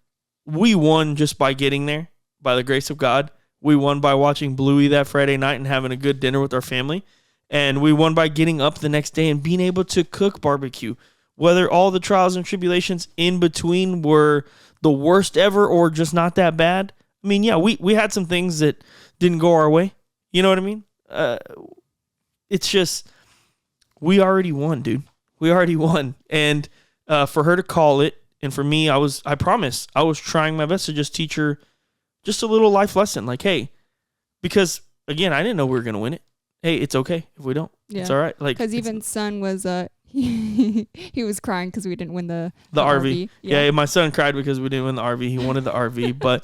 we won just by getting there. By the grace of God. We won by watching Bluey that Friday night and having a good dinner with our family. And we won by getting up the next day and being able to cook barbecue. Whether all the trials and tribulations in between were the worst ever or just not that bad. I mean, yeah, we had some things that didn't go our way. You know what I mean? It's just, we already won, dude. We already won. And for her to call it, and for me, I promise, I was trying my best to just teach her just a little life lesson, like, hey, because again, I didn't know we were gonna win it. Hey, it's okay if we don't. Yeah. It's all right. Like, because even son was he was crying because we didn't win the RV. Yeah, my son cried because we didn't win the RV. He wanted the RV, but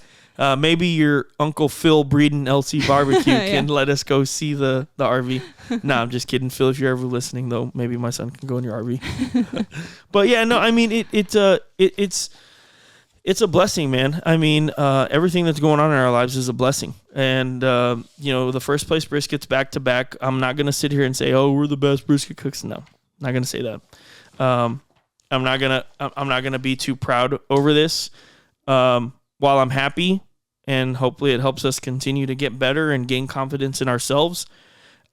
maybe your Uncle Phil Breeden LC Barbecue can let us go see the RV. Nah, I'm just kidding, Phil. If you're ever listening, though, maybe my son can go in your RV. But yeah, no, I mean it's a blessing, man. I mean, everything that's going on in our lives is a blessing. And, the first place briskets back to back. I'm not going to sit here and say, oh, we're the best brisket cooks. No, not going to say that. I'm not going to be too proud over this. While I'm happy and hopefully it helps us continue to get better and gain confidence in ourselves,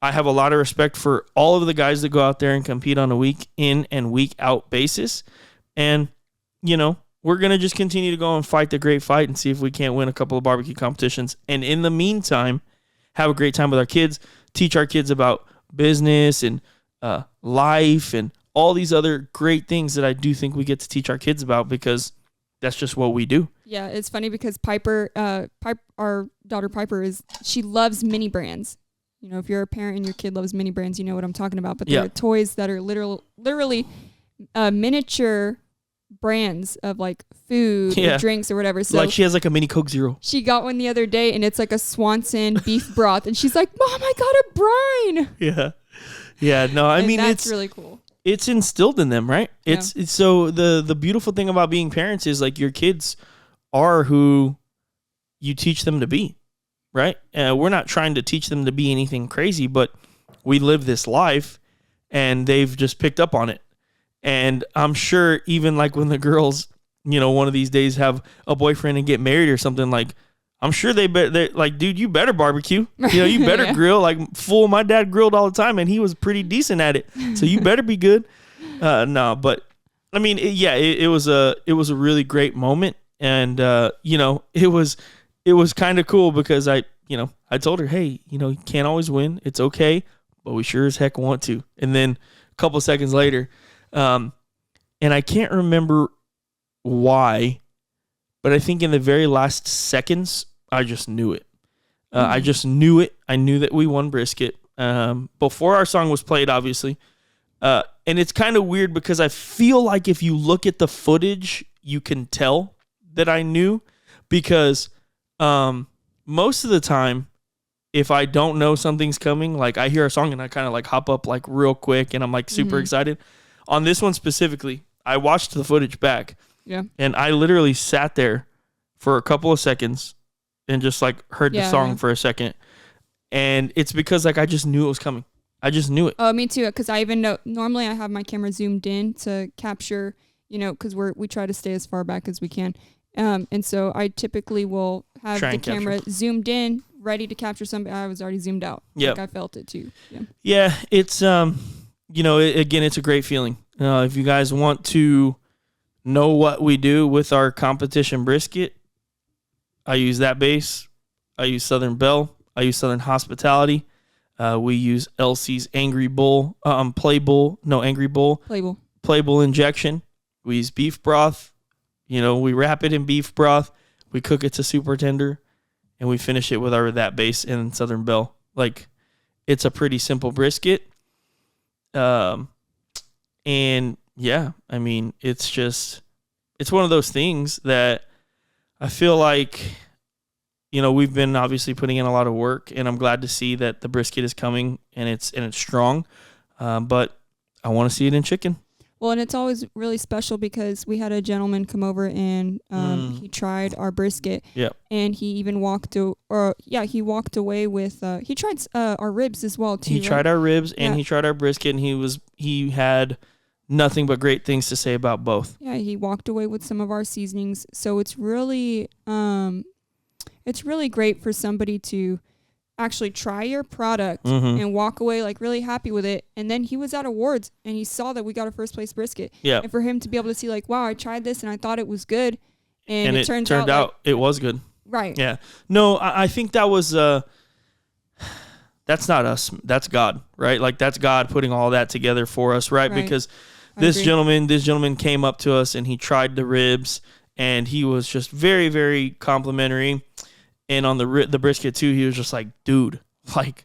I have a lot of respect for all of the guys that go out there and compete on a week in and week out basis. And, we're going to just continue to go and fight the great fight and see if we can't win a couple of barbecue competitions. And in the meantime, have a great time with our kids, teach our kids about business and life and all these other great things that I do think we get to teach our kids about, because that's just what we do. Yeah, it's funny because Piper, our daughter Piper, she loves mini brands. You know, if you're a parent and your kid loves mini brands, you know what I'm talking about. But they're toys that are literally miniature brands of like food or drinks or whatever. So like she has like a mini Coke Zero. She got one the other day and it's like a Swanson beef broth. And she's like, Mom, I got a brine. Yeah. Yeah. No, I mean, that's really cool. It's instilled in them, right? It's so the beautiful thing about being parents is like your kids are who you teach them to be, right? We're not trying to teach them to be anything crazy, but we live this life and they've just picked up on it. And I'm sure even like when the girls, you know, one of these days have a boyfriend and get married or something, like I'm sure they're like, dude, you better barbecue. You know, you better grill. Like my dad grilled all the time and he was pretty decent at it. So you better be good. No, but I mean, it was a really great moment. And, you know, it was kind of cool because I told her, hey, you know, you can't always win. It's okay, but we sure as heck want to. And then a couple seconds later, and I can't remember why, but I think in the very last seconds, I just knew it. I just knew it. I knew that we won Brisket before our song was played, obviously. And it's kind of weird because I feel like if you look at the footage, you can tell that I knew because most of the time, if I don't know something's coming, like I hear a song and I kind of like hop up like real quick and I'm like super excited. On this one specifically, I watched the footage back. Yeah. And I literally sat there for a couple of seconds and just like heard the song for a second. And it's because like I just knew it was coming. I just knew it. Oh, me too. Because I even know normally I have my camera zoomed in to capture, you know, because we try to stay as far back as we can. And so I typically will have the camera zoomed in, ready to capture something. I was already zoomed out. Yeah. Like I felt it too. Yeah. Yeah. It's, you know, again, it's a great feeling. If you guys want to know what we do with our competition brisket, I use that base. I use Southern Belle. I use Southern Hospitality. We use Elsie's Angry Bull, Angry Bull. Play Bull injection. We use beef broth. You know, we wrap it in beef broth. We cook it to super tender, and we finish it with that base in Southern Belle. Like, it's a pretty simple brisket. And yeah, I mean, it's one of those things that I feel like, you know, we've been obviously putting in a lot of work, and I'm glad to see that the brisket is coming and it's strong. But I want to see it in chicken. Well, and it's always really special because we had a gentleman come over and he tried our brisket. Yeah. And he even walked away with he tried our ribs as well too. He tried our ribs and he tried our brisket, and he had nothing but great things to say about both. Yeah, he walked away with some of our seasonings. So it's really great for somebody to actually try your product and walk away like really happy with it. And then he was at awards and he saw that we got a first place brisket. Yeah. And for him to be able to see like, wow, I tried this and I thought it was good. And it turned out like, it was good. Right. Yeah. No, I think that was that's not us. That's God, right? Like that's God putting all that together for us, right? Because this gentleman came up to us and he tried the ribs and he was just very, very complimentary. And on the brisket too, he was just like, dude, like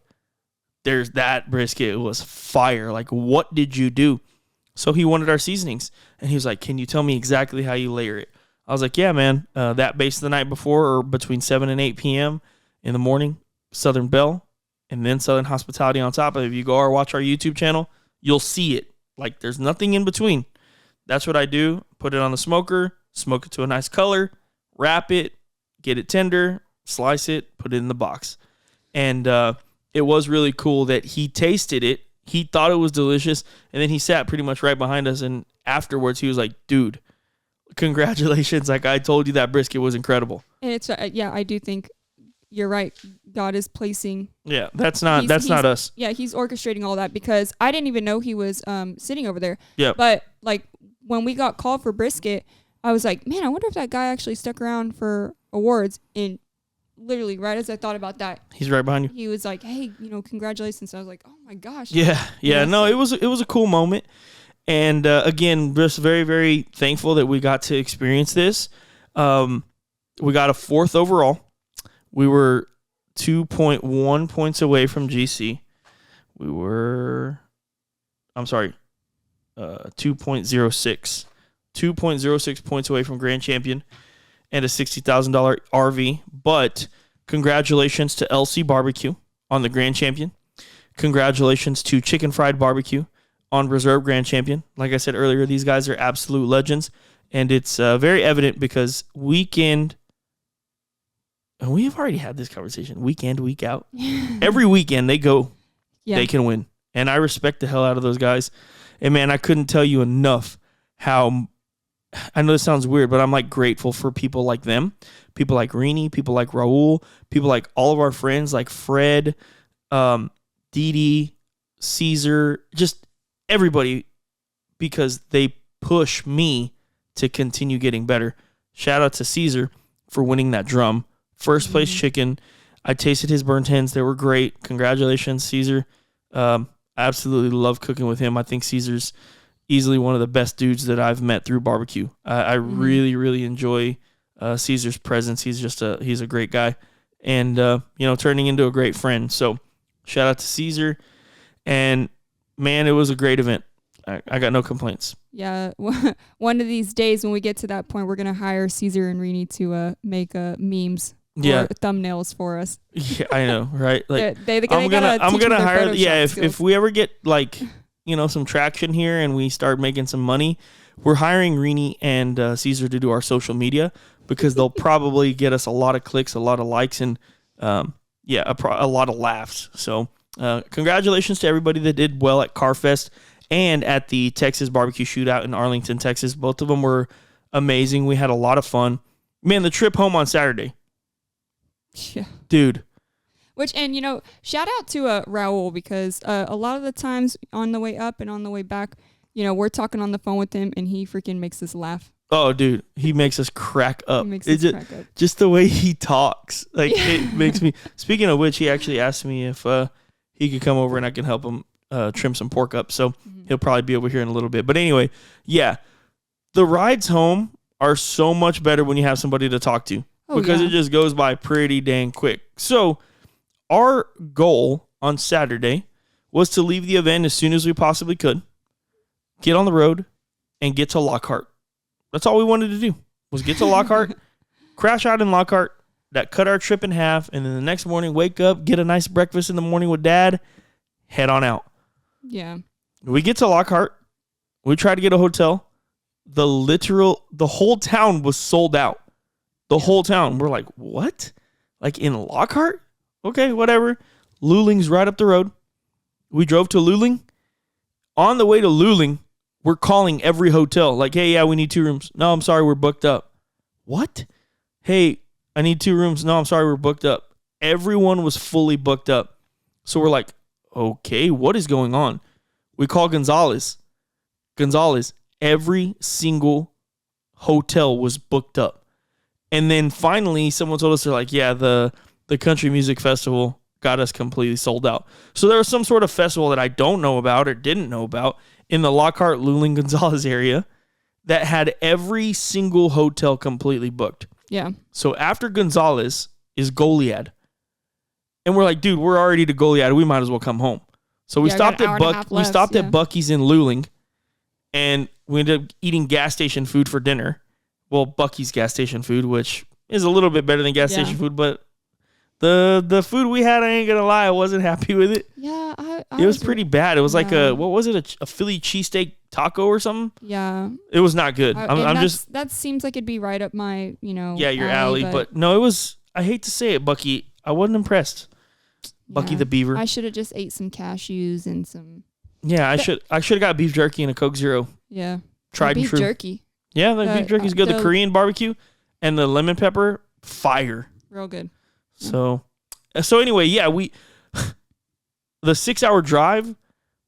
there's that brisket. It was fire. Like, what did you do? So he wanted our seasonings and he was like, can you tell me exactly how you layer it? I was like, yeah, man, that base the night before or between 7 and 8 p.m. in the morning, Southern Belle, and then Southern Hospitality on top. If you go or watch our YouTube channel, you'll see it. Like, there's nothing in between. That's what I do. Put it on the smoker, smoke it to a nice color, wrap it, get it tender, slice it, put it in the box. And it was really cool that he tasted it. He thought it was delicious, and then he sat pretty much right behind us, and afterwards he was like, dude, congratulations. Like, I told you that brisket was incredible. And it's, I do think you're right. God is placing. Yeah, that's not us. Yeah, he's orchestrating all that because I didn't even know he was sitting over there. Yeah. But like when we got called for brisket, I was like, man, I wonder if that guy actually stuck around for awards. And literally right as I thought about that, he's right behind you. He was like, hey, congratulations. And I was like, oh my gosh. Yeah. No, it was a cool moment. And again, just very, very thankful that we got to experience this. We got a 4th overall. We were 2.1 points away from GC. We were, 2.06. 2.06 points away from Grand Champion and a $60,000 RV. But congratulations to LC Barbecue on the Grand Champion. Congratulations to Chicken Fried Barbecue on Reserve Grand Champion. Like I said earlier, these guys are absolute legends. And it's very evident because weekend, and we have already had this conversation, week in, week out. Every weekend they go, they can win. And I respect the hell out of those guys. And man, I couldn't tell you enough how, I know this sounds weird, but I'm like grateful for people like them, people like Rini, people like Raul, people like all of our friends like Fred, Didi, Caesar, just everybody, because they push me to continue getting better. Shout out to Caesar for winning that drum. First place chicken. I tasted his burnt ends. They were great. Congratulations, Caesar. I absolutely love cooking with him. I think Caesar's easily one of the best dudes that I've met through barbecue. I really, really enjoy Caesar's presence. He's a great guy, and turning into a great friend. So shout out to Caesar, and man, it was a great event. I got no complaints. Yeah, one of these days when we get to that point, we're gonna hire Caesar and Rini to make memes. Or thumbnails for us. Yeah, I know, right? Like I'm gonna hire. Yeah, if we ever get some traction here and we start making some money, we're hiring Rini and Caesar to do our social media because they'll probably get us a lot of clicks, a lot of likes, and a lot of laughs. So congratulations to everybody that did well at CarFest and at the Texas Barbecue Shootout in Arlington, Texas. Both of them were amazing. We had a lot of fun. Man, the trip home on Saturday. Yeah. Dude. Shout out to Raul because a lot of the times on the way up and on the way back, we're talking on the phone with him and he freaking makes us laugh. Oh, dude. He makes us crack up. Just the way he talks. It makes me... Speaking of which, he actually asked me if he could come over and I can help him trim some pork up. So he'll probably be over here in a little bit. But anyway, yeah. The rides home are so much better when you have somebody to talk to. Because it just goes by pretty dang quick. So our goal on Saturday was to leave the event as soon as we possibly could, get on the road, and get to Lockhart. That's all we wanted to do, was get to Lockhart, crash out in Lockhart, that cut our trip in half, and then the next morning wake up, get a nice breakfast in the morning with Dad, head on out. Yeah. We get to Lockhart. We try to get a hotel. The whole town was sold out. The whole town. We're like, what? Like in Lockhart? Okay, whatever. Luling's right up the road. We drove to Luling. On the way to Luling, we're calling every hotel. Like, hey, yeah, we need 2 rooms. No, I'm sorry, we're booked up. What? Hey, I need 2 rooms. No, I'm sorry, we're booked up. Everyone was fully booked up. So we're like, okay, what is going on? We call Gonzalez. Every single hotel was booked up. And then finally, someone told us, they're like, yeah, the country music festival got us completely sold out. So there was some sort of festival that I don't know about or didn't know about in the Lockhart, Luling, Gonzalez area that had every single hotel completely booked. Yeah. So after Gonzalez is Goliad. And we're like, dude, we're already to Goliad. We might as well come home. So we stopped at Buc-ee's in Luling, and we ended up eating gas station food for dinner. Well, Buc-ee's gas station food, which is a little bit better than gas station food, but the food we had, I ain't gonna lie, I wasn't happy with it. Yeah, it was pretty bad. It was like a Philly cheesesteak taco or something? Yeah, it was not good. That seems like it'd be right up my your alley. But no, it was. I hate to say it, Buc-ee, I wasn't impressed. Buc-ee the Beaver. I should have just ate some cashews and some. Yeah, I should have got beef jerky and a Coke Zero. Yeah, tried and true. Beef jerky. Yeah, the beef jerky is good. The Korean barbecue and the lemon pepper, fire. Real good. So anyway, yeah, the 6-hour drive,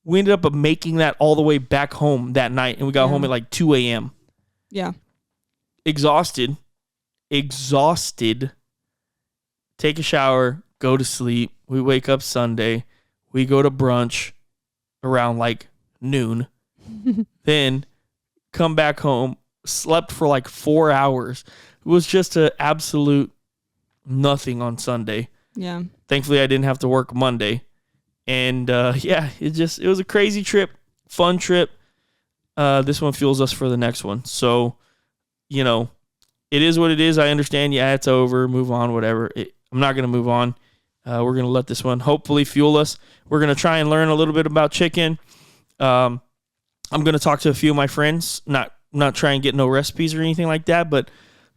we ended up making that all the way back home that night, and we got home at like 2 a.m. Yeah. Exhausted. Take a shower, go to sleep. We wake up Sunday. We go to brunch around like noon. then come back home, slept for like 4 hours. It was just an absolute nothing on Sunday. Yeah. Thankfully, I didn't have to work Monday. And it was a crazy trip, fun trip. This one fuels us for the next one. So, it is what it is. I understand. Yeah, it's over. Move on, whatever. I'm not going to move on. We're going to let this one hopefully fuel us. We're going to try and learn a little bit about chicken. I'm going to talk to a few of my friends, not try and get no recipes or anything like that, but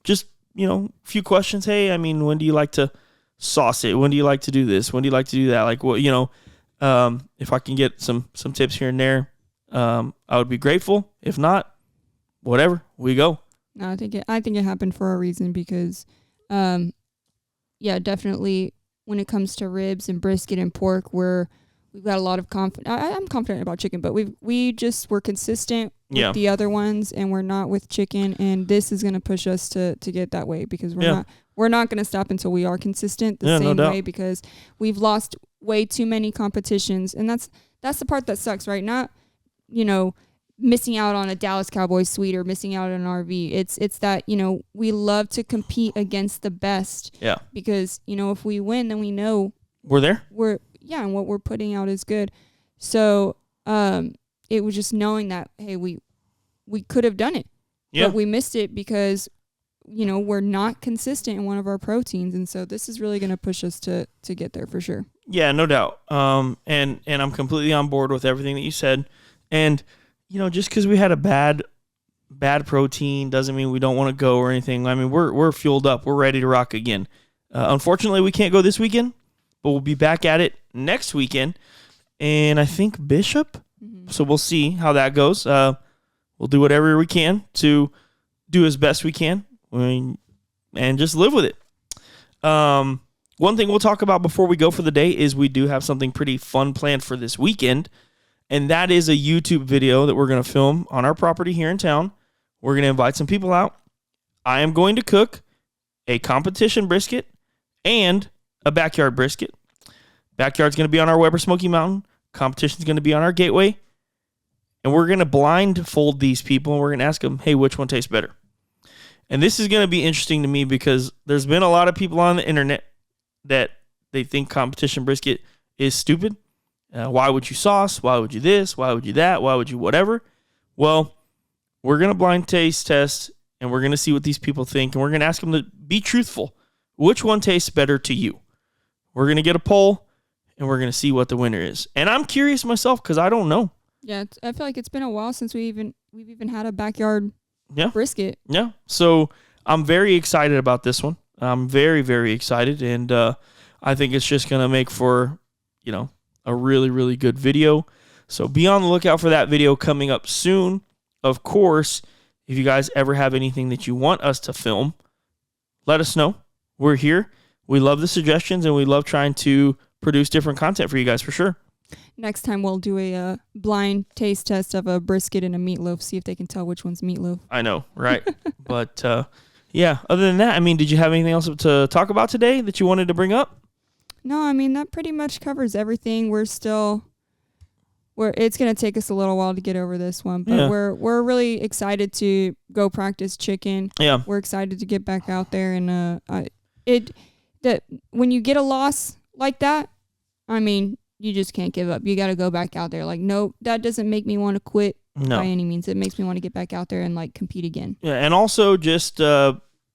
just, a few questions. Hey, when do you like to sauce it? When do you like to do this? When do you like to do that? Like, what, if I can get some tips here and there, I would be grateful. If not, whatever, we go. No, I think it happened for a reason because, definitely when it comes to ribs and brisket and pork, we've got a lot of confidence. I'm confident about chicken, but we just were consistent with the other ones, and we're not with chicken. And this is going to push us to get that way because we're not going to stop until we are consistent the same way because we've lost way too many competitions, and that's the part that sucks, right? Not missing out on a Dallas Cowboys suite or missing out on an RV. It's that we love to compete against the best. Yeah. Because if we win, then we know we're there. And what we're putting out is good. So it was just knowing that, hey, we could have done it. Yeah. But we missed it because, we're not consistent in one of our proteins. And so this is really going to push us to get there for sure. Yeah, no doubt. And I'm completely on board with everything that you said. And, just because we had a bad protein doesn't mean we don't want to go or anything. We're fueled up. We're ready to rock again. Unfortunately, we can't go this weekend, but we'll be back at it next weekend. And I think Bishop. Mm-hmm. So we'll see how that goes. We'll do whatever we can to do as best we can and just live with it. One thing we'll talk about before we go for the day is we do have something pretty fun planned for this weekend. And that is a YouTube video that we're going to film on our property here in town. We're going to invite some people out. I am going to cook a competition brisket and a backyard brisket. Backyard's going to be on our Weber Smoky Mountain. Competition's going to be on our Gateway. And we're going to blindfold these people, and we're going to ask them, hey, which one tastes better? And this is going to be interesting to me because there's been a lot of people on the internet that they think competition brisket is stupid. Why would you sauce? Why would you this? Why would you that? Why would you whatever? Well, we're going to blind taste test, and we're going to see what these people think, and we're going to ask them to be truthful. Which one tastes better to you? We're going to get a poll, and we're going to see what the winner is. And I'm curious myself because I don't know. Yeah, I feel like it's been a while since we've even had a backyard brisket. Yeah, so I'm very excited about this one. I'm very, very excited, and I think it's just going to make for, a really, really good video. So be on the lookout for that video coming up soon. Of course, if you guys ever have anything that you want us to film, let us know. We're here. We love the suggestions, and we love trying to produce different content for you guys for sure. Next time we'll do a blind taste test of a brisket and a meatloaf, see if they can tell which one's meatloaf. I know, right? But, other than that, did you have anything else to talk about today that you wanted to bring up? No, that pretty much covers everything. It's going to take us a little while to get over this one, but we're really excited to go practice chicken. Yeah. We're excited to get back out there, and when you get a loss like that, you just can't give up. You got to go back out there. Like, no, that doesn't make me want to quit by any means. It makes me want to get back out there and compete again. Yeah, and also just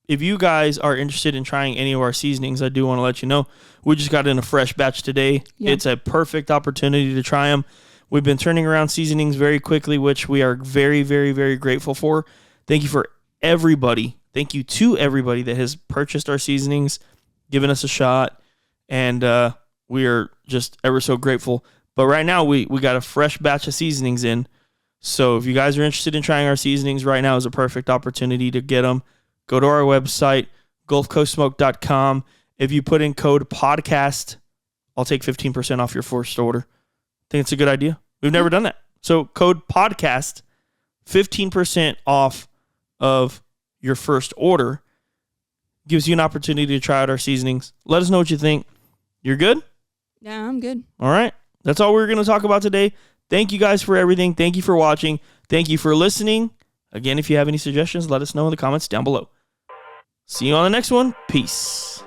if you guys are interested in trying any of our seasonings, I do want to let you know we just got in a fresh batch today. Yeah. It's a perfect opportunity to try them. We've been turning around seasonings very quickly, which we are very, very, very grateful for. Thank you for everybody. Thank you to everybody that has purchased our seasonings, given us a shot, and we are just ever so grateful. But right now, we got a fresh batch of seasonings in. So if you guys are interested in trying our seasonings, right now is a perfect opportunity to get them. Go to our website, gulfcoastsmoke.com. If you put in code podcast, I'll take 15% off your first order. I think it's a good idea. We've never done that. So code podcast, 15% off of your first order. Gives you an opportunity to try out our seasonings. Let us know what you think. You're good? Yeah, I'm good. All right. That's all we're going to talk about today. Thank you guys for everything. Thank you for watching. Thank you for listening. Again, if you have any suggestions, let us know in the comments down below. See you on the next one. Peace.